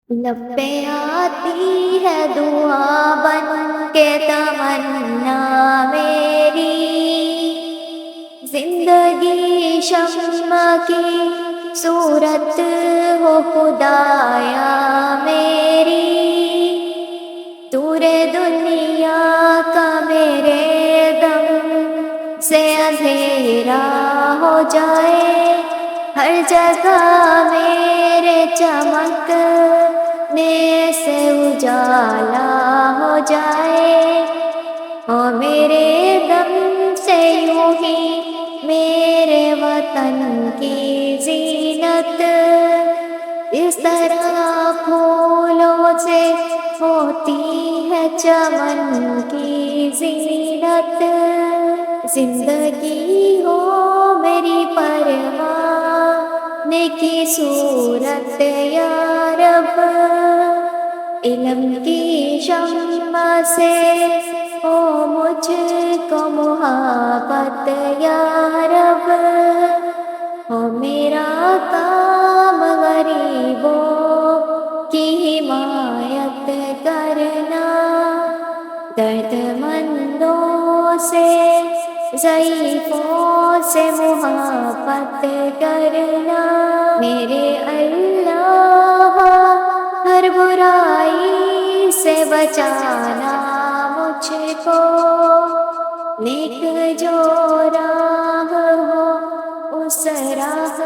لب پہ آتی ہے دعا بن کے تمنا میری، زندگی شمع کی صورت ہو خدایا میری، دور دنیا کا میرے دم سے اندھیرا ہو جائے، ہر جگہ میرے چمکنے سے اجالا ہو جائے، اور میرے دم سے یوں ہی میرے وطن کی زینت اس طرح پھولوں سے ہوتی ہے چمن کی زینت، زندگی ہو میری پروان کی صورت یا رب، علم کی شمع سے ہو مجھ کو محبت یا رب، ہو میرا کام غریبوں کی حمایت کرنا، درد مندوں سے ضعیفوں سے محبت کرنا، میرے اللہ ہر برائی سے بچانا مجھ کو، نیک جو راہ ہو اس راہ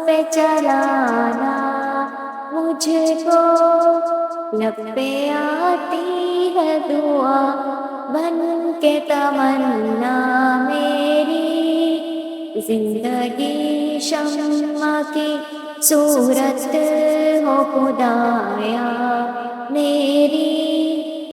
پہ چلانا مجھ کو، لب پہ آتی ہے دعا بن کے تمنا میری، زندگی شمع کی صورت ہو خدایا میری۔